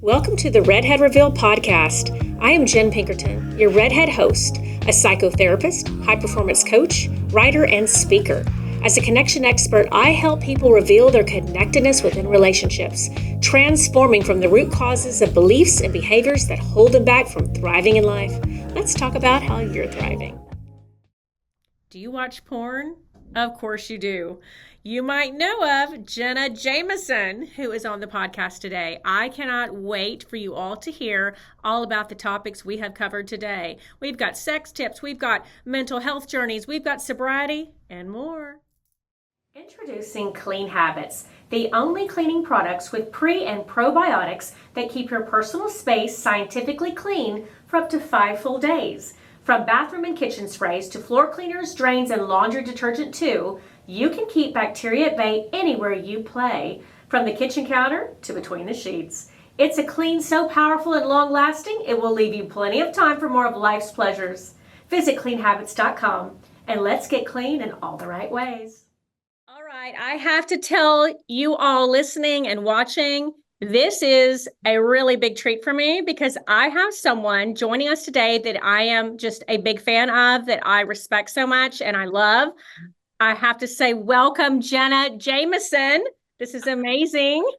Welcome to the Redhead Reveal podcast. I am Jen Pinkerton, your Redhead host, a psychotherapist, high-performance coach, writer, and speaker. As a connection expert, I help people reveal their connectedness within relationships, transforming from the root causes of beliefs and behaviors that hold them back from thriving in life. Let's talk about how you're thriving. Do you watch porn? Of course you do. You might know of Jenna Jameson, who is on the podcast today. I cannot wait for you all to hear all about the topics we have covered today. We've got sex tips, we've got mental health journeys, we've got sobriety, and more. Introducing Clean Habits, the only cleaning products with pre- and probiotics that keep your personal space scientifically clean for up to 5 full days. From bathroom and kitchen sprays to floor cleaners, drains, and laundry detergent too, you can keep bacteria at bay anywhere you play, from the kitchen counter to between the sheets. It's a clean so powerful and long-lasting, it will leave you plenty of time for more of life's pleasures. Visit cleanhabits.com and let's get clean in all the right ways. All right, I have to tell you all listening and watching, this is a really big treat for me because I have someone joining us today that I am just a big fan of, that I respect so much and I love. I have to say, welcome, Jenna Jameson. This is amazing.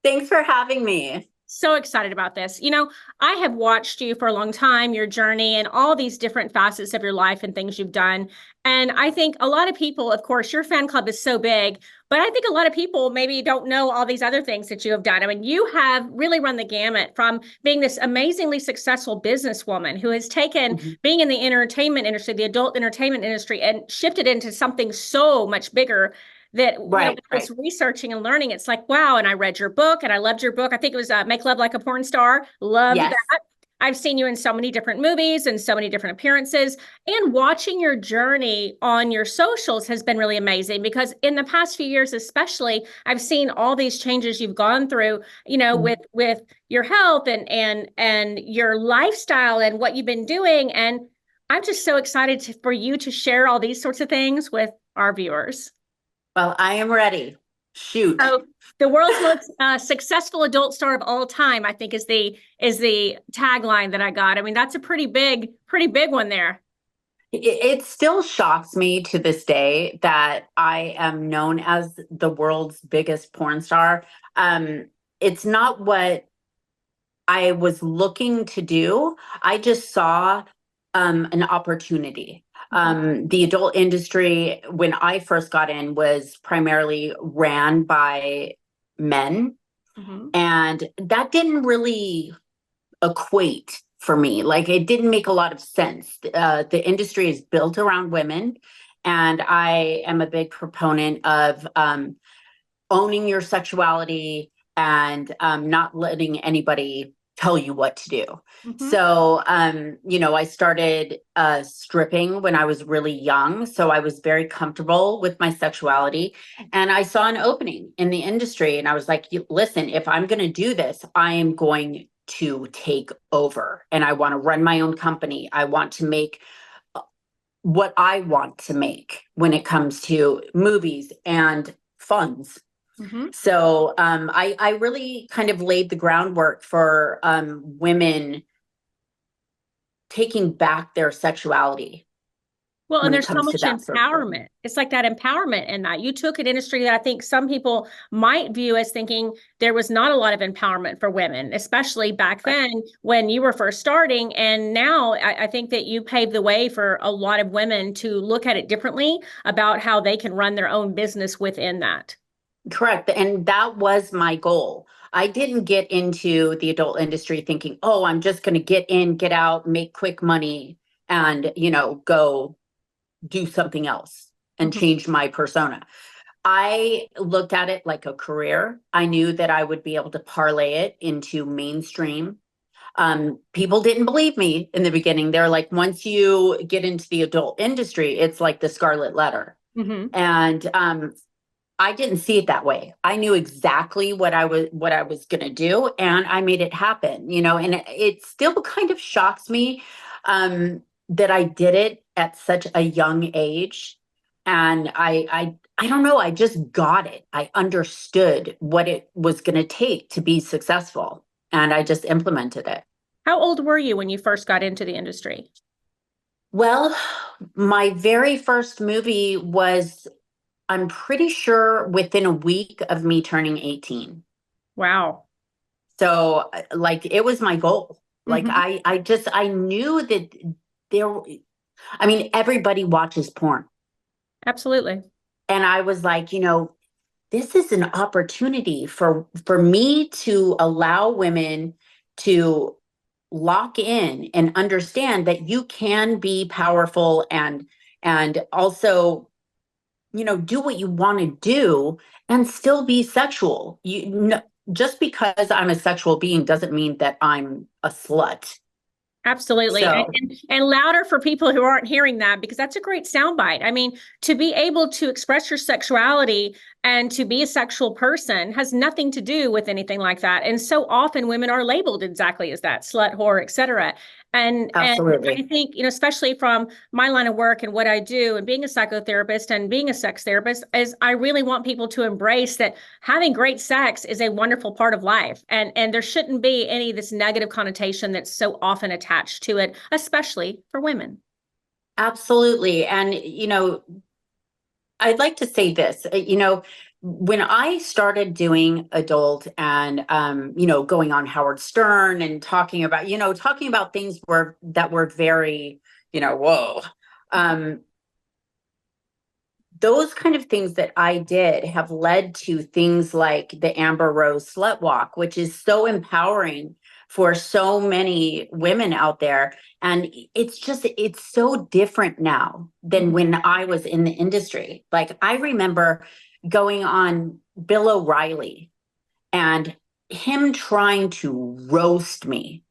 Thanks for having me. So excited about this. You know, I have watched you for a long time, your journey and all these different facets of your life and things you've done. And I think a lot of people, of course, your fan club is so big, but I think a lot of people maybe don't know all these other things that you have done. I mean, you have really run the gamut from being this amazingly successful businesswoman who has taken being in the entertainment industry, the adult entertainment industry, and shifted into something so much bigger that was researching and learning. It's like, wow. And I read your book and I loved your book. I think it was Make Love Like a Porn Star. Loved that. I've seen you in so many different movies and so many different appearances, and watching your journey on your socials has been really amazing because in the past few years, especially, I've seen all these changes you've gone through, you know, with your health and your lifestyle and what you've been doing. And I'm just so excited for you to share all these sorts of things with our viewers. Well, I am ready. Shoot. So the world's most successful adult star of all time, I think, is the tagline that I got. I mean, that's a pretty big one there. It still shocks me to this day that I am known as the world's biggest porn star. It's not what I was looking to do. I just saw an opportunity. The adult industry, when I first got in, was primarily ran by men. And that didn't really equate for me. Like, it didn't make a lot of sense. The industry is built around women. And I am a big proponent of owning your sexuality and not letting anybody tell you what to do. So, you know, I started stripping when I was really young. So I was very comfortable with my sexuality. And I saw an opening in the industry. And I was like, listen, if I'm going to do this, I am going to take over. And I want to run my own company. I want to make what I want to make when it comes to movies and funds. So I really kind of laid the groundwork for women taking back their sexuality. Well, and there's so much empowerment. It's like that empowerment in that. You took an industry that I think some people might view as thinking there was not a lot of empowerment for women, especially back then when you were first starting. And now I think that you paved the way for a lot of women to look at it differently about how they can run their own business within that. Correct. And that was my goal. I didn't get into the adult industry thinking, oh, I'm just going to get in, get out, make quick money, and, you know, go do something else and change my persona. I looked at it like a career. I knew that I would be able to parlay it into mainstream. People didn't believe me in the beginning. They're like, once you get into the adult industry, it's like the Scarlet Letter. And I didn't see it that way. I knew exactly what I was going to do, and I made it happen, you know, and it still kind of shocks me that I did it at such a young age. And I don't know, I just got it. I understood what it was going to take to be successful. and I just implemented it. How old were you when you first got into the industry? Well, my very first movie was, I'm pretty sure, within a week of me turning 18. Wow. So like it was my goal. Like Hmm. I knew that there, I mean, everybody watches porn. Absolutely. And I was like, this is an opportunity for me to allow women to lock in and understand that you can be powerful and also, do what you want to do and still be sexual. Just because I'm a sexual being doesn't mean that I'm a slut. Absolutely. And, So and, and louder for people who aren't hearing that, because that's a great soundbite. I mean, to be able to express your sexuality and to be a sexual person has nothing to do with anything like that. And so often women are labeled exactly as that, slut, whore, etc. And I absolutely. think, especially from my line of work and what I do and being a psychotherapist and being a sex therapist, is I really want people to embrace that having great sex is a wonderful part of life. And there shouldn't be any of this negative connotation that's so often attached to it, especially for women. Absolutely. And, I'd like to say this, when I started doing adult and, going on Howard Stern and talking about things that were very, whoa. Um, those kind of things that I did have led to things like the Amber Rose Slut Walk, which is so empowering for so many women out there. And it's so different now than Mhm. when I was in the industry. Like I remember going on Bill O'Reilly and him trying to roast me.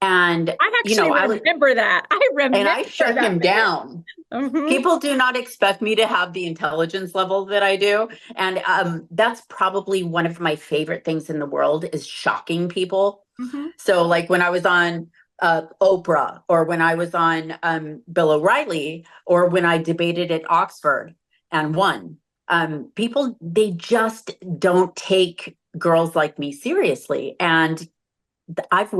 And, I actually I was, remember that. I and remember I shut that him video. down. Hmm. People do not expect me to have the intelligence level that I do. And that's probably one of my favorite things in the world is shocking people. Hmm. So like when I was on Oprah or when I was on Bill O'Reilly or when I debated at Oxford and won, people, they just don't take girls like me seriously. And I've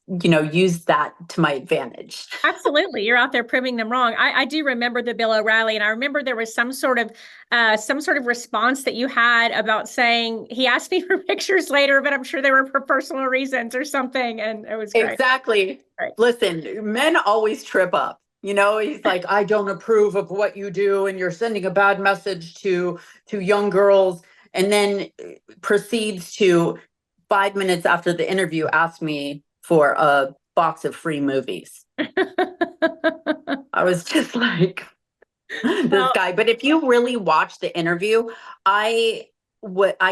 used that to my advantage. Absolutely. You're out there proving them wrong. I do remember the Bill O'Reilly, and I remember there was some sort of response that you had about saying he asked me for pictures later, but I'm sure they were for personal reasons or something. And it was great. Exactly. Great. Listen, men always trip up. He's like, I don't approve of what you do, and you're sending a bad message to young girls, and then proceeds to 5 minutes after the interview ask me for a box of free movies. I was just like, this Well, guy. But if you really watch the interview, I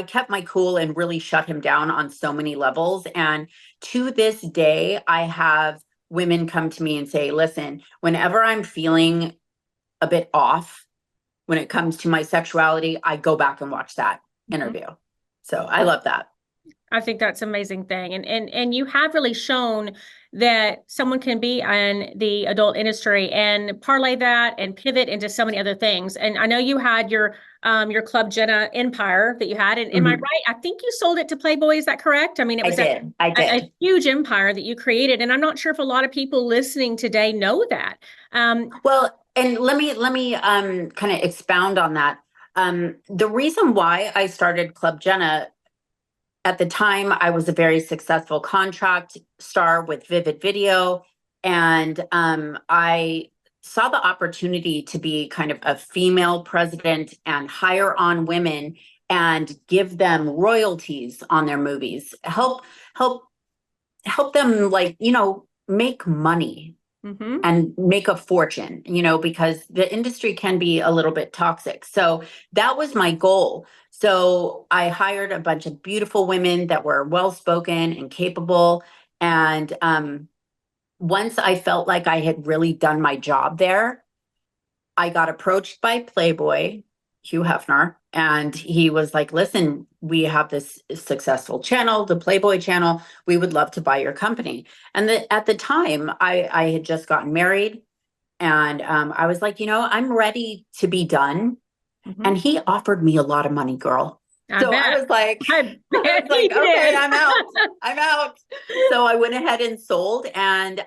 kept my cool and really shut him down on so many levels. And to this day, I have women come to me and say, listen, whenever I'm feeling a bit off when it comes to my sexuality, I go back and watch that mhm. interview. So I love that. I think that's an amazing thing. And you have really shown that someone can be in the adult industry and parlay that and pivot into so many other things. And I know you had your Club Jenna empire that you had. And am I Mhm. right? I think you sold it to Playboy. Is that correct? I mean, it I was did. I a did. huge empire that you created. And I'm not sure if a lot of people listening today know that. Well, and let me kind of expound on that. The reason why I started Club Jenna, at the time, I was a very successful contract star with Vivid Video, and I saw the opportunity to be kind of a female president and hire on women and give them royalties on their movies, help help them, like, make money Mhm. and make a fortune, because the industry can be a little bit toxic. So that was my goal. So I hired a bunch of beautiful women that were well spoken and capable. And once I felt like I had really done my job there, I got approached by Playboy, Hugh Hefner, and he was like, listen, we have this successful channel, the Playboy channel. We would love to buy your company. And at the time, I had just gotten married. And I was like, I'm ready to be done. Mhm. And he offered me a lot of money, girl. I So I bet. was like, I I bet was he like, okay, did. I'm out. I'm out. So I went ahead and sold, and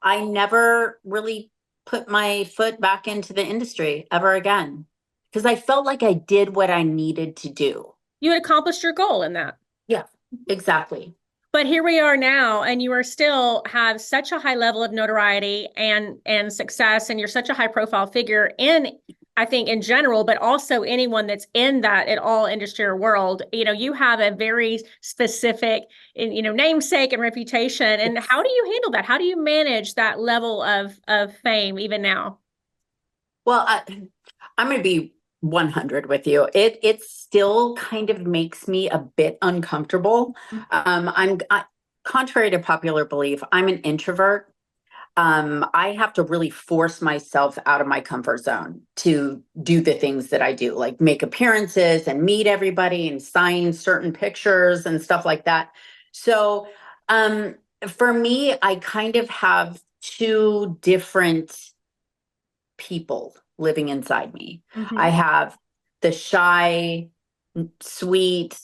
I never really put my foot back into the industry ever again because I felt like I did what I needed to do. You had accomplished your goal in that. Yeah, exactly. But here we are now, and you are still have such a high level of notoriety and success, and you're such a high profile figure in, I think, in general, but also anyone that's in that at all industry or world. You know, you have a very specific, namesake and reputation. And Yes. how do you handle that? How do you manage that level of fame even now? Well, I'm going to be 100 with you. It still kind of makes me a bit uncomfortable. Contrary to popular belief, I'm an introvert. I have to really force myself out of my comfort zone to do the things that I do, like make appearances and meet everybody and sign certain pictures and stuff like that. So, um, for me, I kind of have two different people living inside me. I Mm-hmm. have the shy, sweet,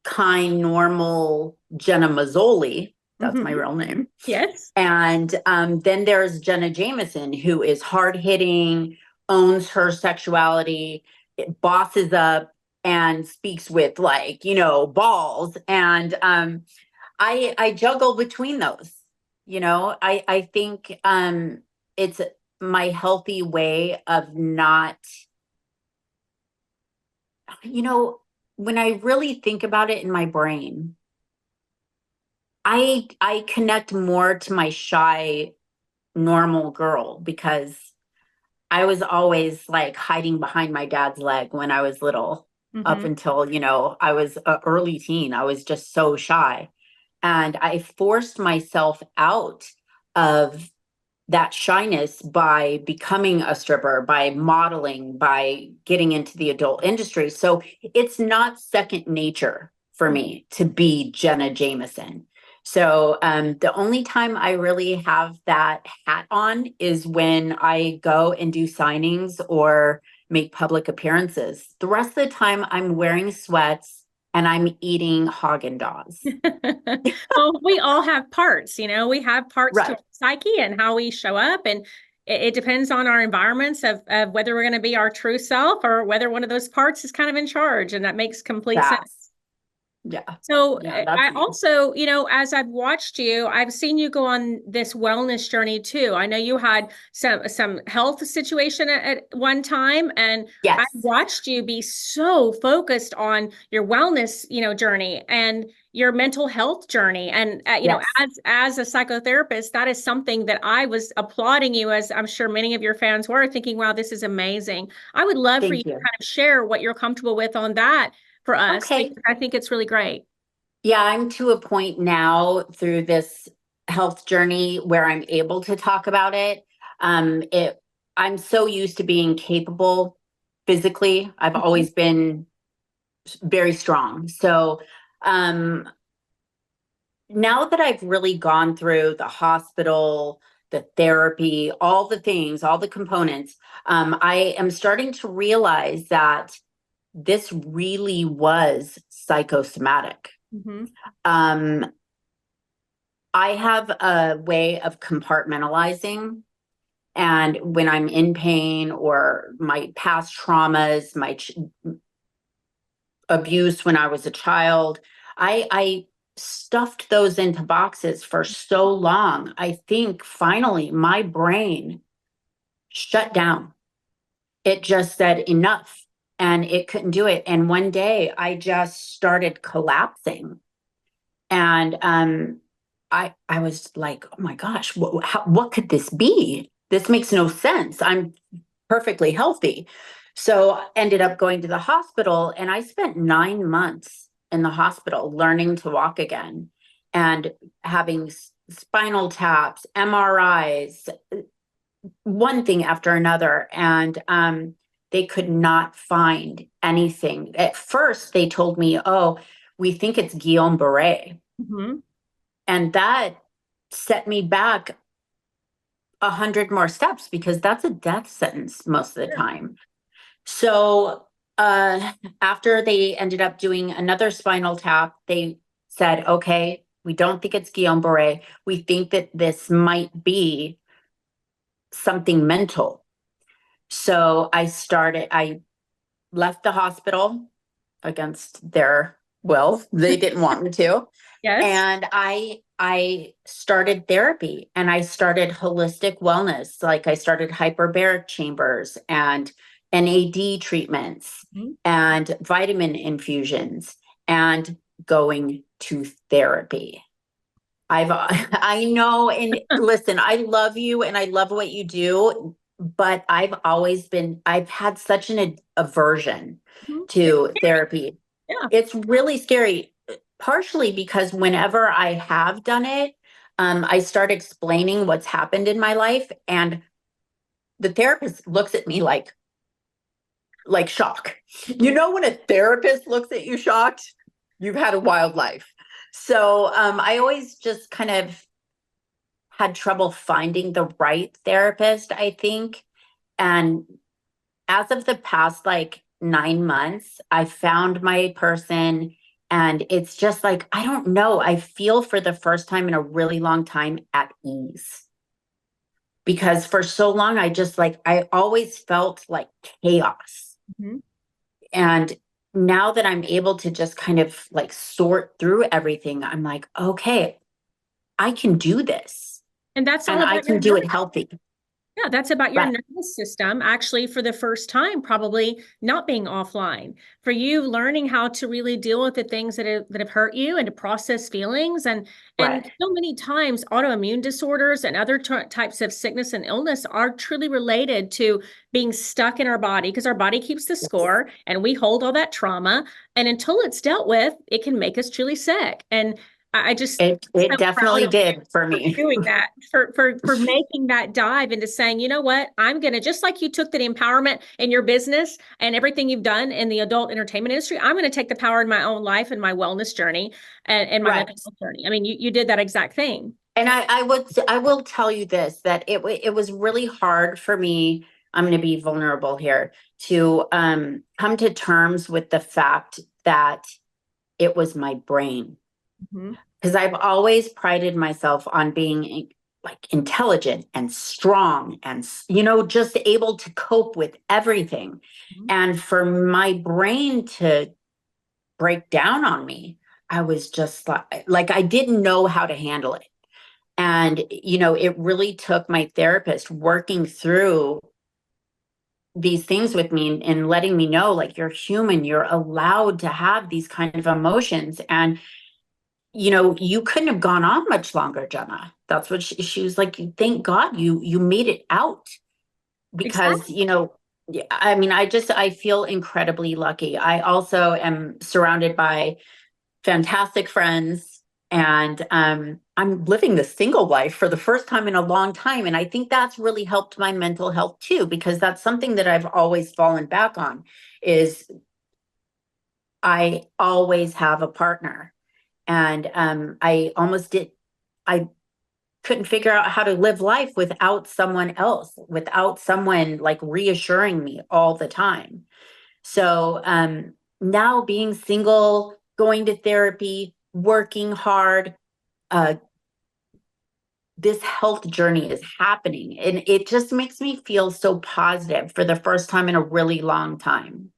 kind, normal Jenna Mazzoli. That's my Mm-hmm. real name. Yes. And then there's Jenna Jameson, who is hard hitting, owns her sexuality, bosses up, and speaks with balls. And I juggle between those. I think it's my healthy way of not, you know, when I really think about it in my brain, I connect more to my shy normal girl because I was always like hiding behind my dad's leg when I was little, up Mm-hmm. until, I was a early teen. I was just so shy. And I forced myself out of that shyness by becoming a stripper, by modeling, by getting into the adult industry. So it's not second nature for me to be Jenna Jameson. So the only time I really have that hat on is when I go and do signings or make public appearances. The rest of the time, I'm wearing sweats and I'm eating Haagen-Dazs. Well, we all have parts, we have parts to our Right. psyche and how we show up. And it depends on our environments of whether we're going to be our true self or whether one of those parts is kind of in charge. And that makes complete sense. That's, yeah. So Yeah, that's I me. also, as I've watched you, I've seen you go on this wellness journey too. I know you had some health situation at one time, and I Yes. watched you be so focused on your wellness, journey and your mental health journey. And Yes. as a psychotherapist, that is something that I was applauding you, as I'm sure many of your fans were, thinking, "Wow, this is amazing." I would love for you Thank to you. kind of share what you're comfortable with on that for us, Okay. because I think it's really great. Yeah, I'm to a point now through this health journey where I'm able to talk about it. It I'm so used to being capable physically. I've Mhm. always been very strong. So, um now that I've really gone through the hospital, the therapy, all the things, all the components, I am starting to realize that this really was psychosomatic. Mhm. Um, I have a way of compartmentalizing. And when I'm in pain or my past traumas, abuse when I was a child, I stuffed those into boxes for so long. I think finally my brain shut down. It just said enough and it couldn't do it. And one day I just started collapsing. And I was like, oh my gosh, what could this be? This makes no sense. I'm perfectly healthy. So ended up going to the hospital, and I spent 9 months in the hospital learning to walk again and having spinal taps, MRIs, one thing after another. And they could not find anything. At first, they told me, oh, we think it's Guillain-Barré. Mhm. And that set me back 100 more steps because that's a death sentence most of the Sure. time. So After they ended up doing another spinal tap, they said, okay, we don't think it's Guillain-Barré. We think that this might be something mental. So I left the hospital against their will. They didn't want me to. Yes. And I started therapy, and I started holistic wellness. Like I started hyperbaric chambers and NAD treatments Mhm. and vitamin infusions and going to therapy. I know, and listen, I love you and I love what you do, but I've had such an aversion Mhm. It's to scary. therapy. Yeah. It's really scary, partially because whenever I have done it, I start explaining what's happened in my life, and the therapist looks at me like shock. You Mhm. know, when a therapist looks at you shocked, you've had a wild life. So I always just kind of had trouble finding the right therapist, I think. And as of the past like 9 months, I found my person. And it's just like, I don't know, I feel for the first time in a really long time at ease. Because for so long, I always felt like chaos. Mhm. And now that I'm able to just kind of like sort through everything, I'm like, okay, I can do this And that's all and I about your can do nerve. it healthy. Yeah, that's about your Right. nervous system actually for the first time, probably not being offline. For you learning how to really deal with the things that have hurt you and to process feelings and Right. so many times autoimmune disorders and other types of sickness and illness are truly related to being stuck in our body because our body keeps the score and we hold all that trauma. And until it's dealt with, it can make us truly sick. And I just It so proud definitely of you did for for me. doing that, for making that dive into saying, you know what, I'm gonna just like you took the empowerment in your business and everything you've done in the adult entertainment industry, I'm gonna take the power in my own life and my wellness journey and my mental Right. health journey. I mean, you did that exact thing. And I will tell you this, that it was really hard for me. I'm going to be vulnerable here to come to terms with the fact that it was my brain, Mhm. because I've always prided myself on being like intelligent and strong and just able to cope with everything. Mhm. And for my brain to break down on me, I was just like I didn't know how to handle it. And it really took my therapist working through these things with me and letting me know, like, you're human, you're allowed to have these kind of emotions. And you couldn't have gone on much longer, Jenna. That's what she was like, thank God you made it out. Because Exactly. yeah, I mean, I feel incredibly lucky. I also am surrounded by fantastic friends, and I'm living the single life for the first time in a long time. And I think that's really helped my mental health too, because that's something that I've always fallen back on, is I always have a partner. And I couldn't figure out how to live life without someone else, without someone like reassuring me all the time. So now being single, going to therapy, working hard, uh, this health journey is happening. And it just makes me feel so positive for the first time in a really long time.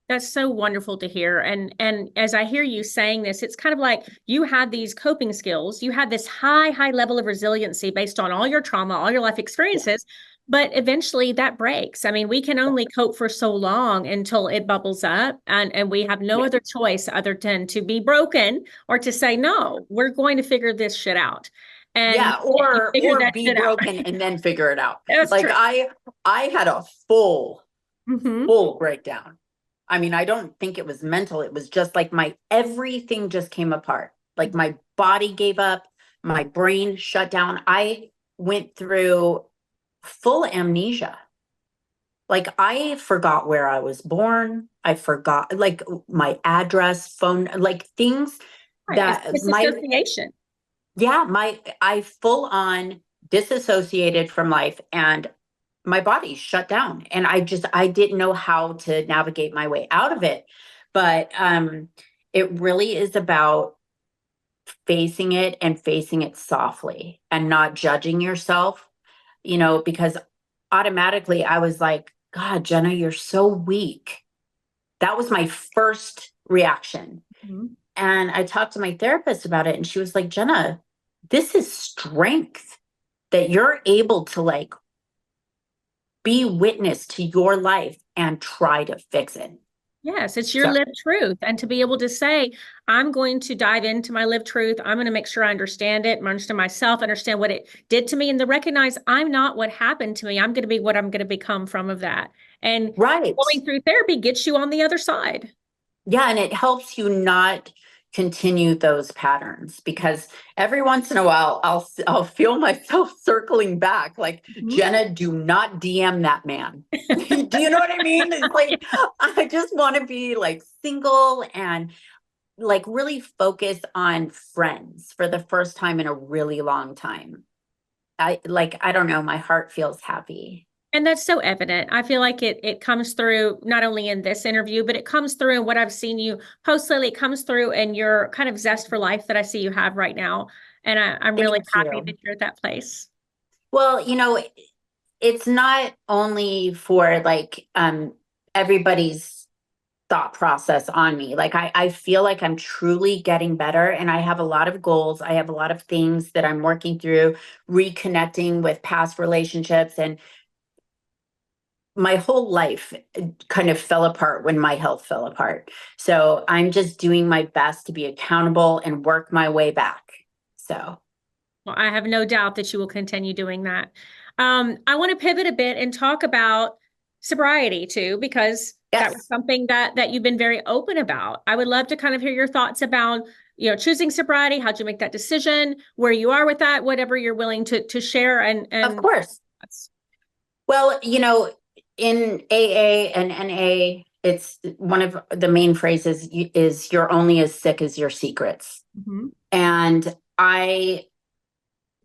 That's so wonderful to hear. And as I hear you saying this, it's kind of like you had these coping skills. You had this high level of resiliency based on all your trauma, all your life experiences, but eventually that breaks. I mean, we can only cope for so long until it bubbles up and we have no Yeah. other choice other than to be broken or to say, no, we're going to figure this shit out. And Yeah, you or figured or that be shit out. broken and then figure it out. That's Like true. I had a full Hmm. full breakdown. I mean, I don't think it was mental. It was just like my everything just came apart. Like my body gave up, my brain shut down. I went through full amnesia. Like I forgot where I was born. I forgot like my address, phone, like things Right. It's that disassociation. yeah, I full on disassociated from life. And my body shut down, and I didn't know how to navigate my way out of it. But it really is about facing it and facing it softly and not judging yourself, because automatically I was like, God, Jenna, you're so weak. That was my first reaction. Mhm. And I talked to my therapist about it, and she was like, Jenna, this is strength that you're able to like be witness to your life and try to fix it. Yes, it's your So, lived truth. And to be able to say, I'm going to dive into my lived truth. I'm going to make sure I understand it, understand myself, understand what it did to me, and to recognize I'm not what happened to me. I'm going to be what I'm going to become from of that. And right. going through therapy gets you on the other side. Yeah. And it helps you not continue those patterns, because every once in a while I'll feel myself circling back like, Mhm. Jenna, do not DM that man. Do you know what I mean? It's like, I just want to be like single and like really focus on friends for the first time in a really long time. I don't know, my heart feels happy. And that's so evident. I feel like it comes through not only in this interview, but it comes through in what I've seen you post lately. It comes through in your kind of zest for life that I see you have right now. And I'm really Thank happy you. that you're at that place. Well, it's not only for like everybody's thought process on me. Like I feel like I'm truly getting better, and I have a lot of goals. I have a lot of things that I'm working through, reconnecting with past relationships, and my whole life kind of fell apart when my health fell apart. So I'm just doing my best to be accountable and work my way back. So, Well, I have no doubt that you will continue doing that. I want to pivot a bit and talk about sobriety too, because that was yes, something that you've been very open about. I would love to kind of hear your thoughts about, choosing sobriety. How'd you make that decision? Where you are with that? Whatever you're willing to share. of And course. Well, in AA and NA, it's one of the main phrases is you're only as sick as your secrets. Mhm. And I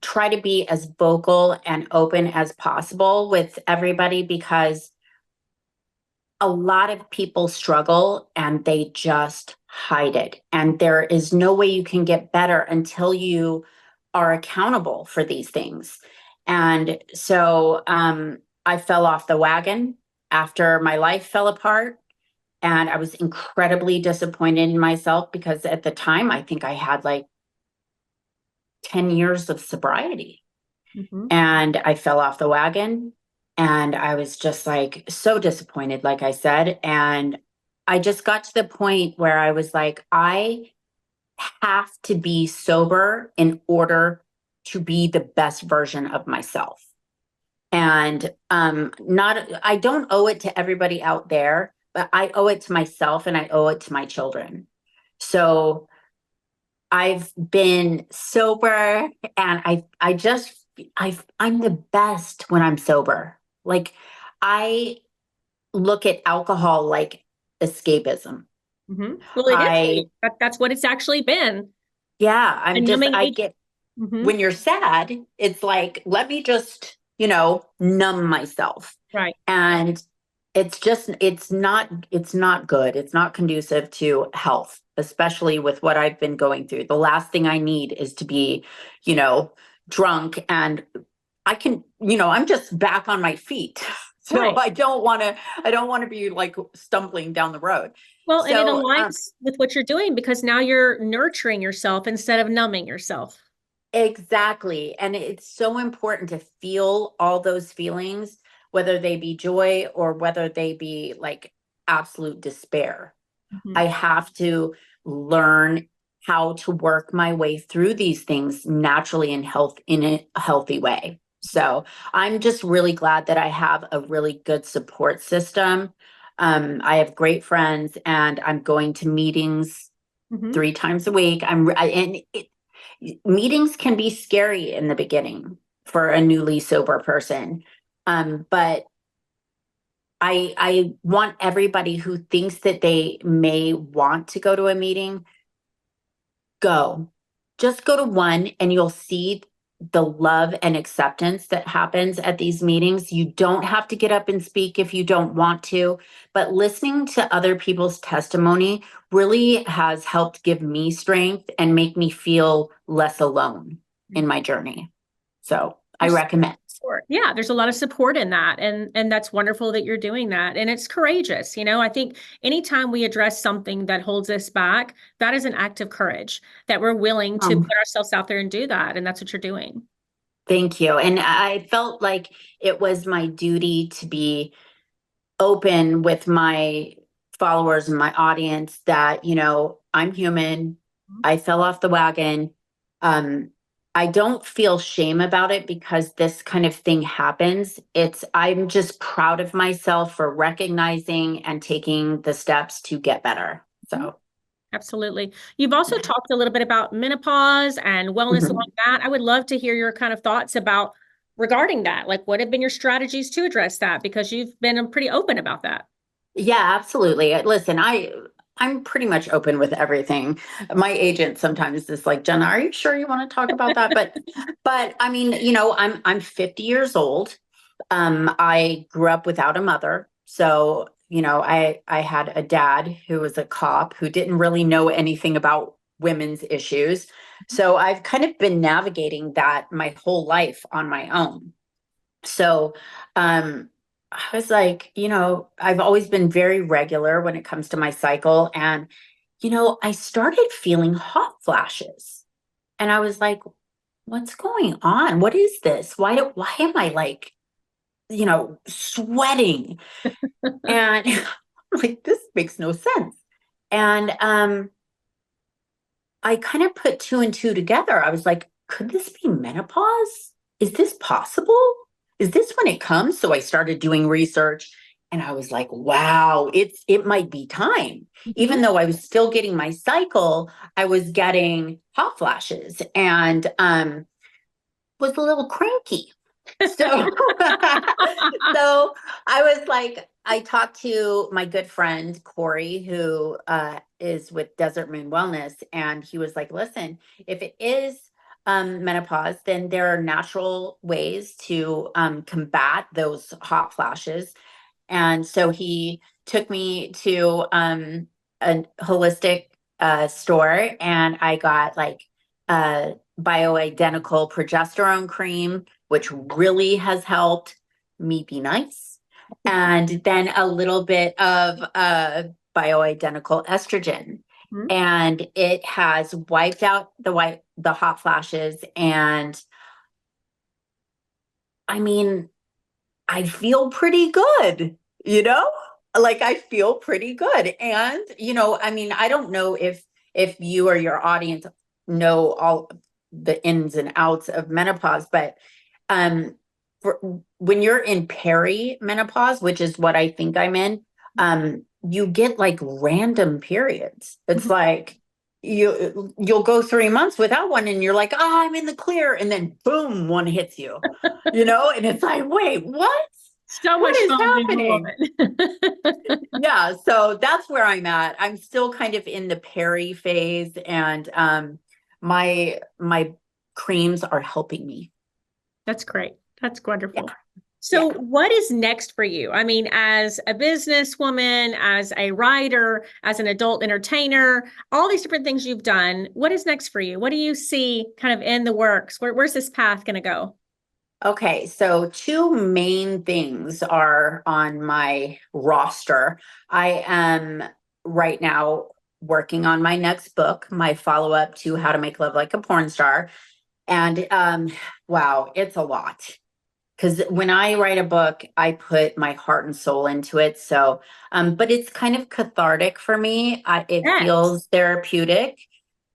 try to be as vocal and open as possible with everybody, because a lot of people struggle and they just hide it. And there is no way you can get better until you are accountable for these things. And so I fell off the wagon after my life fell apart. And I was incredibly disappointed in myself, because at the time, I think I had like 10 years of sobriety. Mhm. And I fell off the wagon, and I was just like so disappointed, like I said. And I just got to the point where I was like, I have to be sober in order to be the best version of myself. And not I don't owe it to everybody out there, but I owe it to myself, and I owe it to my children. So I've been sober, and I'm the best when I'm sober. Like, I look at alcohol like escapism. Mhm. Well, it is. I That's what it's actually been. Yeah, A numbing I agent. get, Mhm. when you're sad, it's like, let me just, numb myself. Right. And it's not good. It's not conducive to health, especially with what I've been going through. The last thing I need is to be, you know, drunk, and I'm just back on my feet. So Right. I don't want to be like stumbling down the road. Well, and it So, aligns with what you're doing because now you're nurturing yourself instead of numbing yourself. exactly. And it's so important to feel all those feelings, whether they be joy or whether they be like absolute despair. Mhm. I have to learn how to work my way through these things naturally and health in a healthy way. So I'm just really glad that I have a really good support system. I have great friends, and I'm going to meetings Mhm. 3 times a week. Meetings can be scary in the beginning for a newly sober person. But I want everybody who thinks that they may want to go to a meeting, go. Just go to one, and you'll see the love and acceptance that happens at these meetings. You don't have to get up and speak if you don't want to, but listening to other people's testimony really has helped give me strength and make me feel less alone in my journey. So I recommend. Support. Yeah, there's a lot of support in that. And that's wonderful that you're doing that. And it's courageous. I think anytime we address something that holds us back, that is an act of courage that we're willing to put ourselves out there and do that. And that's what you're doing. Thank you. And I felt like it was my duty to be open with my followers and my audience that, I'm human. I fell off the wagon. I don't feel shame about it because this kind of thing happens. I'm just proud of myself for recognizing and taking the steps to get better. So. Absolutely. You've also talked a little bit about menopause and wellness along that. I would love to hear your kind of thoughts about regarding that. Like, what have been your strategies to address that? Because you've been pretty open about that. Yeah, absolutely. Listen, I'm pretty much open with everything. My agent sometimes is like, Jenna, are you sure you want to talk about that? But I mean, I'm 50 years old. I grew up without a mother. So, I had a dad who was a cop who didn't really know anything about women's issues. So I've kind of been navigating that my whole life on my own. So, I was like, I've always been very regular when it comes to my cycle. And, I started feeling hot flashes. And I was like, what's going on? What is this? Why am I like, sweating? And I'm like, this makes no sense. And I kind of put two and two together. I was like, could this be menopause? Is this possible? Is this when it comes? So I started doing research and I was like, wow, it might be time. Even though I was still getting my cycle, I was getting hot flashes and was a little cranky. So, so I was like, I talked to my good friend, Corey, who is with Desert Moon Wellness. And he was like, listen, if it is menopause, then there are natural ways to combat those hot flashes. And so he took me to a holistic store and I got like bioidentical progesterone cream, which really has helped me be nice. And then a little bit of bioidentical estrogen. And it has wiped out the hot flashes. And I mean, I feel pretty good, like I feel pretty good. And, I mean, I don't know if you or your audience know all the ins and outs of menopause, but when you're in perimenopause, which is what I think I'm in, you get like random periods. It's like you'll go 3 months without one and you're like, oh, I'm in the clear. And then boom, one hits you, and it's like, wait, what? So much is fun happening? Yeah. So that's where I'm at. I'm still kind of in the peri phase and my creams are helping me. That's great. That's wonderful. Yeah. So what is next for you? I mean, as a businesswoman, as a writer, as an adult entertainer, all these different things you've done, what is next for you? What do you see kind of in the works? Where's this path going to go? Okay, so two main things are on my roster. I am right now working on my next book, my follow-up to How to Make Love Like a Porn Star. And wow, it's a lot. Because when I write a book, I put my heart and soul into it. So, but it's kind of cathartic for me. It feels therapeutic.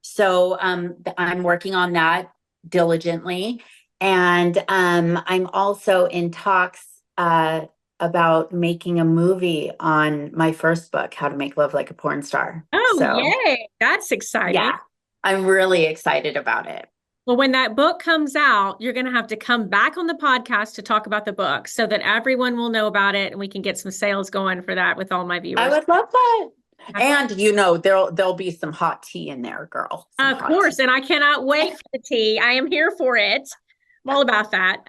So I'm working on that diligently. And I'm also in talks about making a movie on my first book, How to Make Love Like a Porn Star. Oh, So, yay. That's exciting. Yeah, I'm really excited about it. Well, when that book comes out, you're going to have to come back on the podcast to talk about the book so that everyone will know about it and we can get some sales going for that with all my viewers. I would love that. And there'll be some hot tea in there, girl. Of course. And I cannot wait for the tea. I am here for it. all about that.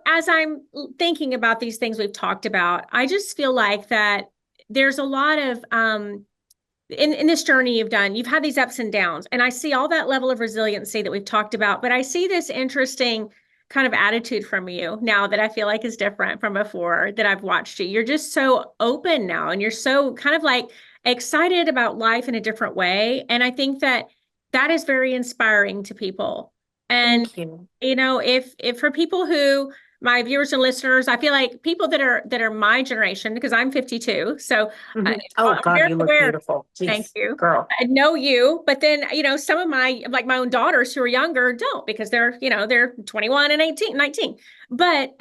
As I'm thinking about these things we've talked about, I just feel like that there's a lot of in this journey you've had these ups and downs, and I see all that level of resiliency that we've talked about, but I see this interesting kind of attitude from you now that I feel like is different from before that I've watched you. You're just so open now, and you're so kind of like excited about life in a different way. And I think that that is very inspiring to people. And Thank you. if for people who my viewers and listeners, I feel like people that are my generation, because I'm 52, so Oh I'm God, very you look aware. beautiful. Thank Jeez, you. girl. I know you, but then, some of my own daughters who are younger don't, because they're 21 and 18, 19. But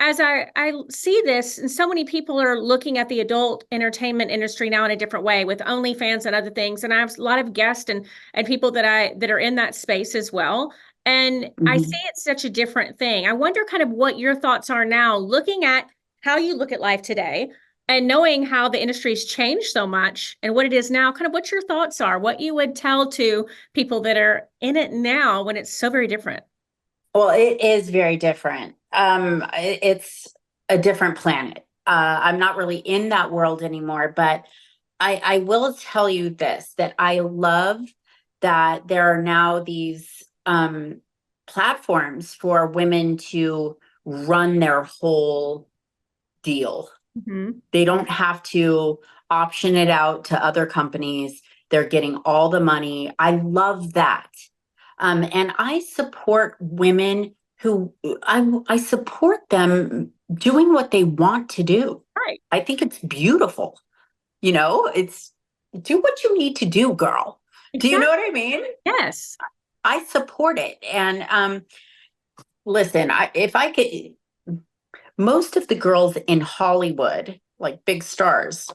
as I see this, and so many people are looking at the adult entertainment industry now in a different way with OnlyFans and other things. And I have a lot of guests and people that are in that space as well. And I see Mhm. it's such a different thing. I wonder kind of what your thoughts are now, looking at how you look at life today and knowing how the industry's changed so much and what it is now, kind of what your thoughts are, what you would tell to people that are in it now when it's so very different. Well, it is very different. It's a different planet. I'm not really in that world anymore, but I will tell you this, that I love that there are now these platforms for women to run their whole deal. Mm-hmm. They don't have to option it out to other companies. They're getting all the money. I love that. And I support women who I support them doing what they want to do. Right. I think it's beautiful. It's do what you need to do, girl. Do you know Exactly. what I mean? Yes. I support it. And listen, if I could, most of the girls in Hollywood, like big stars,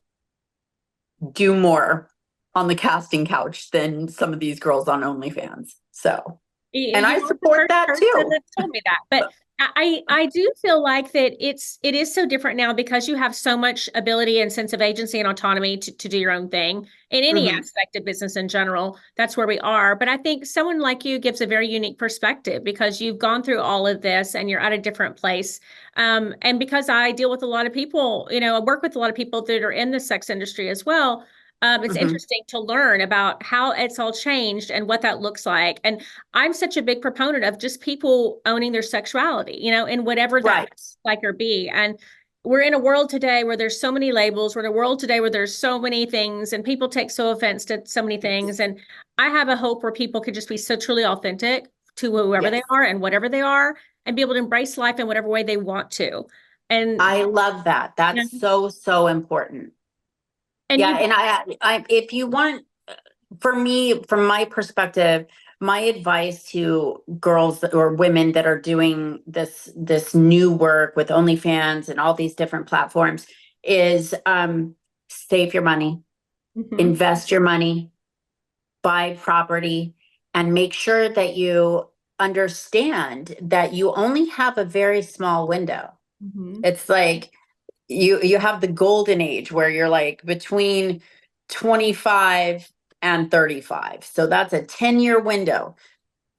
do more on the casting couch than some of these girls on OnlyFans. So, and You I are the support first that person too. that told me that. But I do feel like that it is so different now because you have so much ability and sense of agency and autonomy to do your own thing in any Mhm. aspect of business in general. That's where we are. But I think someone like you gives a very unique perspective because you've gone through all of this and you're at a different place. And because I deal with a lot of people, I work with a lot of people that are in the sex industry as well. It's Mhm. interesting to learn about how it's all changed and what that looks like. And I'm such a big proponent of just people owning their sexuality, in whatever that Right. looks like or be. And we're in a world today where there's so many labels. We're in a world today where there's so many things and people take so offense to so many things. And I have a hope where people could just be so truly authentic to whoever they Yes. are and whatever they are and be able to embrace life in whatever way they want to. And I love that. you That's know, so, so important. and Yeah. you And if you want, for me, from my perspective, my advice to girls or women that are doing this new work with OnlyFans and all these different platforms is save your money, Mhm. invest your money, buy property, and make sure that you understand that you only have a very small window. Mhm. It's like you have the golden age where you're like between 25 and 35. So that's a 10-year window.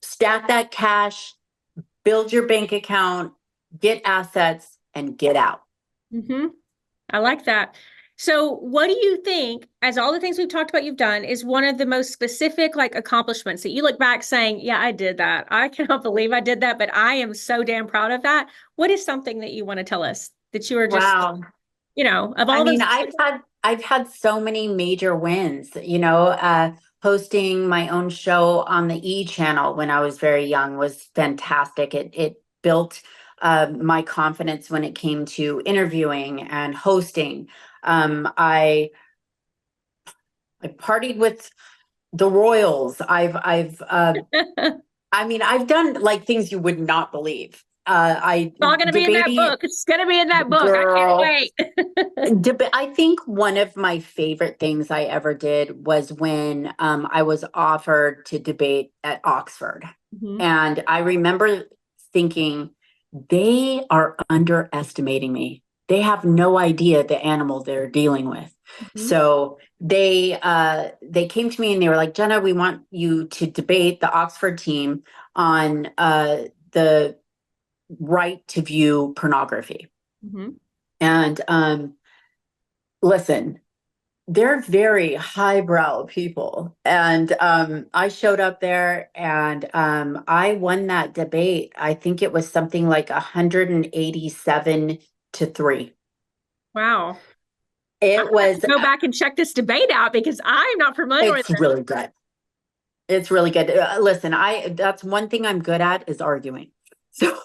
Stack that cash, build your bank account, get assets, and get out. Mhm. I like that. So, what do you think, as all the things we've talked about you've done, is one of the most specific like accomplishments that you look back saying, yeah, I did that. I cannot believe I did that, but I am so damn proud of that. What is something that you want to tell us that you are just, Wow. of I all mean, those? I've had so many major wins, hosting my own show on the E channel when I was very young was fantastic. It built my confidence when it came to interviewing and hosting. I partied with the Royals. I mean, I've done like things you would not believe. I It's all going to be in that debating book. It's going to be in that book. I can't girl. wait. I think one of my favorite things I ever did was when I was offered to debate at Oxford. Mhm. And I remember thinking, they are underestimating me. They have no idea the animal they're dealing with. Mhm. So they came to me and they were like, Jenna, we want you to debate the Oxford team on the right to view pornography. Mm-hmm. And listen, they're very highbrow people. And I showed up there and I won that debate. I think it was something like 187-3. Wow. It was, Go back and check this debate out because I'm not familiar with it's it. really good. It's really good. Listen, that's one thing I'm good at is arguing. So,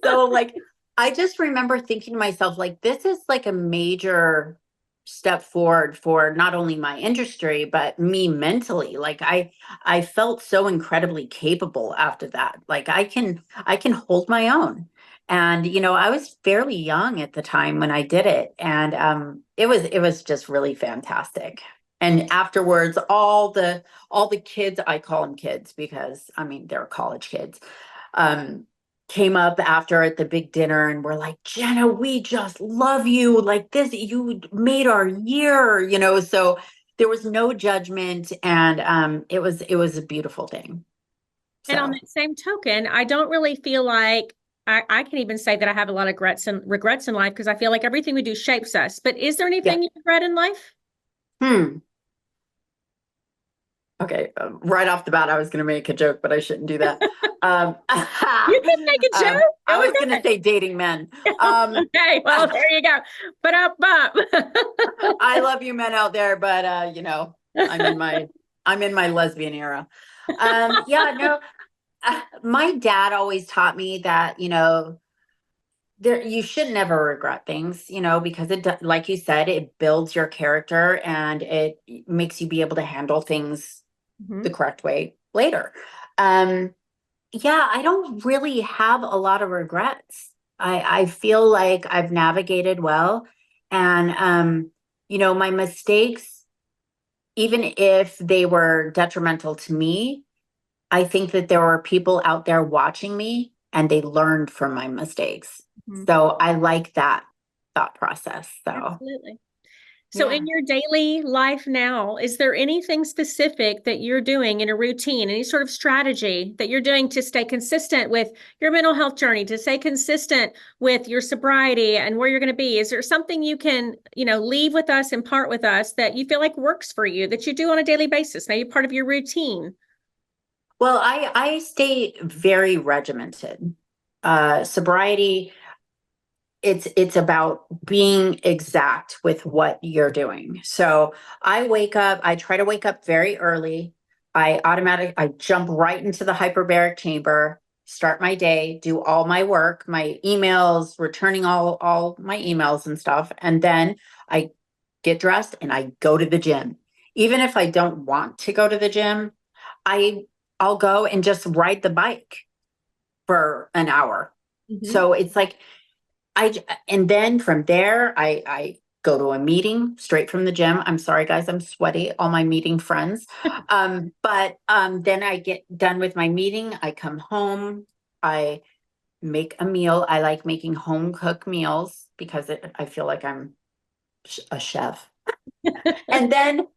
so like, I just remember thinking to myself, like, this is like a major step forward for not only my industry, but me mentally. Like I felt so incredibly capable after that. Like I can hold my own. And, I was fairly young at the time when I did it. And it was just really fantastic. And afterwards, all the kids, I call them kids because I mean they're college kids, um, came up after at the big dinner and were like, Jenna, we just love you. Like this, you made our year, so there was no judgment, and it was a beautiful thing. And on So that same token, I don't really feel like I can even say that I have a lot of regrets in life because I feel like everything we do shapes us. But is there yeah. anything you regret in life? Hmm. Okay, right off the bat, I was going to make a joke, but I shouldn't do that. You can make a joke. I Go was going to ahead. say dating men. Okay, well, there you go. But up, up. I love you men out there, but I'm in my lesbian era. Yeah, no, my dad always taught me that, there you should never regret things, because like you said, it builds your character and it makes you be able to handle things the Mhm. correct way later. Um, yeah, I don't really have a lot of regrets. I feel like I've navigated well, and my mistakes, even if they were detrimental to me, I think that there were people out there watching me and they learned from my mistakes. Mhm. So I like that thought process. So Absolutely. So yeah. in your daily life now, is there anything specific that you're doing in a routine, any sort of strategy that you're doing to stay consistent with your mental health journey, to stay consistent with your sobriety and where you're going to be? Is there something you can, leave with us, impart with us that you feel like works for you, that you do on a daily basis, maybe part of your routine? Well, I stay very regimented. Sobriety, it's about being exact with what you're doing. So I try to wake up very early. I jump right into the hyperbaric chamber, start my day, do all my work, my emails, returning all my emails and stuff. And then I get dressed and I go to the gym. Even if I don't want to go to the gym, I I'll go and just ride the bike for an hour. Mhm. So it's like and then from there, I go to a meeting straight from the gym. I'm sorry, guys, I'm sweaty. All my meeting friends. But then I get done with my meeting. I come home. I make a meal. I like making home cooked meals because I feel like I'm a chef. And then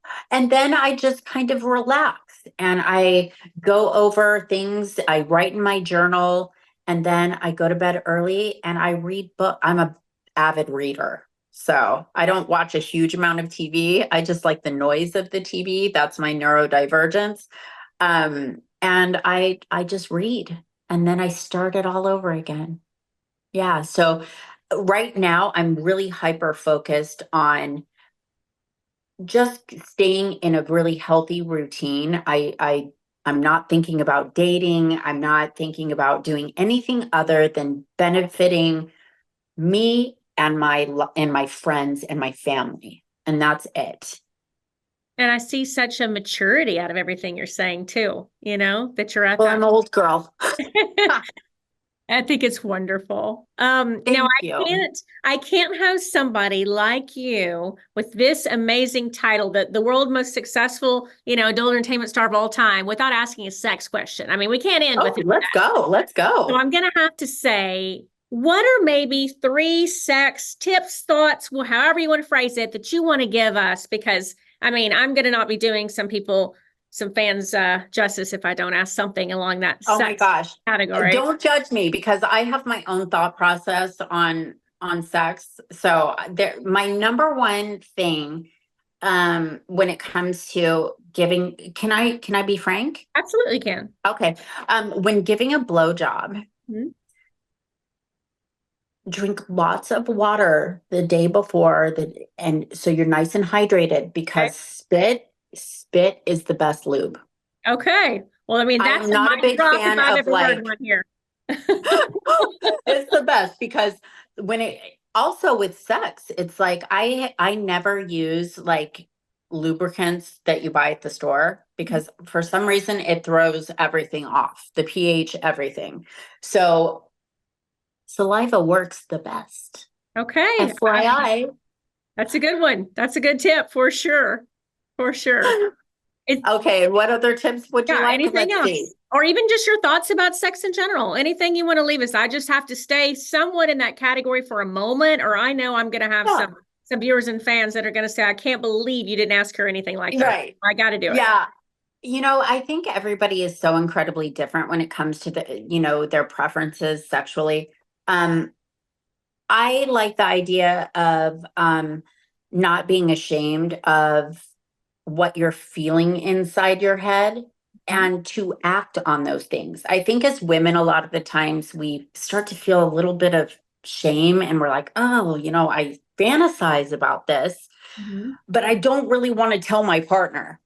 I just kind of relax and I go over things. I write in my journal, and then I go to bed early and I read book. I'm a avid reader. So I don't watch a huge amount of TV. I just like the noise of the TV. That's my neurodivergence. And I just read and then I start it all over again. Yeah. So right now I'm really hyper focused on just staying in a really healthy routine. I'm not thinking about dating. I'm not thinking about doing anything other than benefiting me and my friends and my family. And that's it. And I see such a maturity out of everything you're saying too, that you're at Well, that. I'm an old girl. I think it's wonderful. Now Thank you. I can't have somebody like you with this amazing title, the world most successful, adult entertainment star of all time, without asking a sex question. I mean, we can't end Oh, with it. let's go. Let's So go. I'm going to have to say, what are maybe three sex tips, thoughts, however you want to phrase it, that you want to give us? Because I mean, I'm going to not be doing some people some fans justice if I don't ask something along that Oh my gosh. category. Don't judge me because I have my own thought process on sex. So my number one thing when it comes to giving, can I be frank? Absolutely can. Okay. When giving a blowjob, drink lots of water the day before and so you're nice and hydrated because spit is the best lube. Okay. Well, I mean, that's I'm not a big fan if I've of ever heard one here. It's the best because when it also with sex, it's like I never use like lubricants that you buy at the store because for some reason it throws everything off, the pH, everything. So saliva works the best. Okay. FYI. That's a good one. That's a good tip for sure. For sure. Okay. What other tips would you like? Anything else? See. Or even just your thoughts about sex in general. Anything you want to leave us. I just have to stay somewhat in that category for a moment, or I know I'm going to have some viewers and fans that are going to say, I can't believe you didn't ask her anything like that. Right. I got to do it. Yeah. I think everybody is so incredibly different when it comes to their preferences sexually. I like the idea of not being ashamed of what you're feeling inside your head and to act on those things. I think as women, a lot of the times we start to feel a little bit of shame and we're like, oh, I fantasize about this, but I don't really want to tell my partner.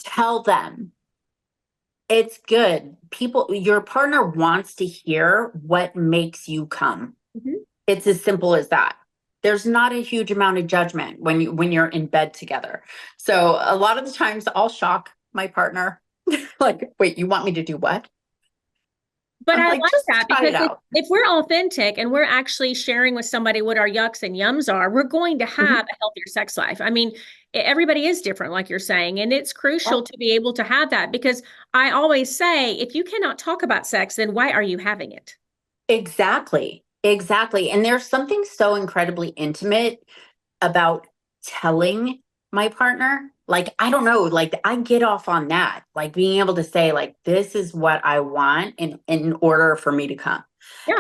Tell them. It's good. Your partner wants to hear what makes you come. It's as simple as that. There's not a huge amount of judgment when you're in bed together. So a lot of the times I'll shock my partner. Like, wait, you want me to do what? But I like that because if we're authentic and we're actually sharing with somebody what our yucks and yums are, we're going to have a healthier sex life. I mean, everybody is different, like you're saying, and it's crucial to be able to have that because I always say, if you cannot talk about sex, then why are you having it? Exactly. And there's something so incredibly intimate about telling my partner. Like, I don't know, like I get off on that, like being able to say like, this is what I want in order for me to come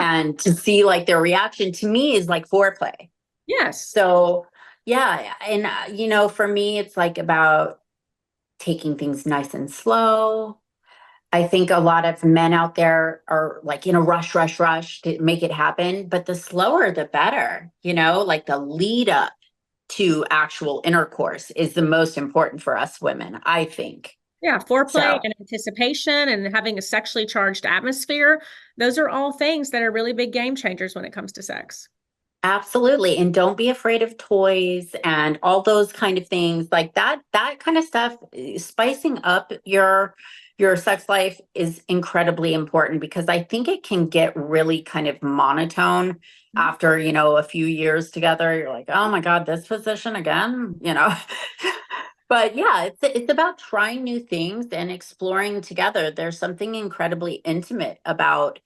and to see like their reaction to me is like foreplay. Yes. So yeah. And, for me, it's like about taking things nice and slow. I think a lot of men out there are like in a rush to make it happen, but the slower, the better, like the lead up to actual intercourse is the most important for us women, I think. Yeah, foreplay and anticipation and having a sexually charged atmosphere. Those are all things that are really big game changers when it comes to sex. Absolutely. And don't be afraid of toys and all those kind of things like that kind of stuff. Spicing up your sex life is incredibly important because I think it can get really kind of monotone after, a few years together. You're like, oh my God, this position again, But yeah, it's about trying new things and exploring together. There's something incredibly intimate about,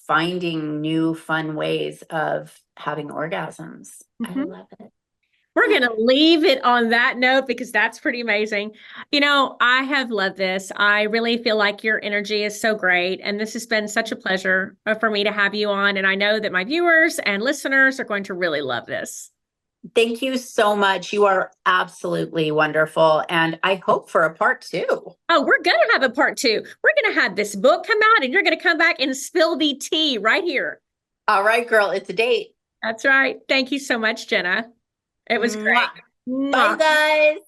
finding new fun ways of having orgasms. I love it. We're going to leave it on that note because that's pretty amazing. I have loved this. I really feel like your energy is so great. And this has been such a pleasure for me to have you on. And I know that my viewers and listeners are going to really love this. Thank you so much. You are absolutely wonderful. And I hope for a part 2. Oh, we're going to have a part 2. We're going to have this book come out and you're going to come back and spill the tea right here. All right, girl. It's a date. That's right. Thank you so much, Jenna. It was great. Bye, guys.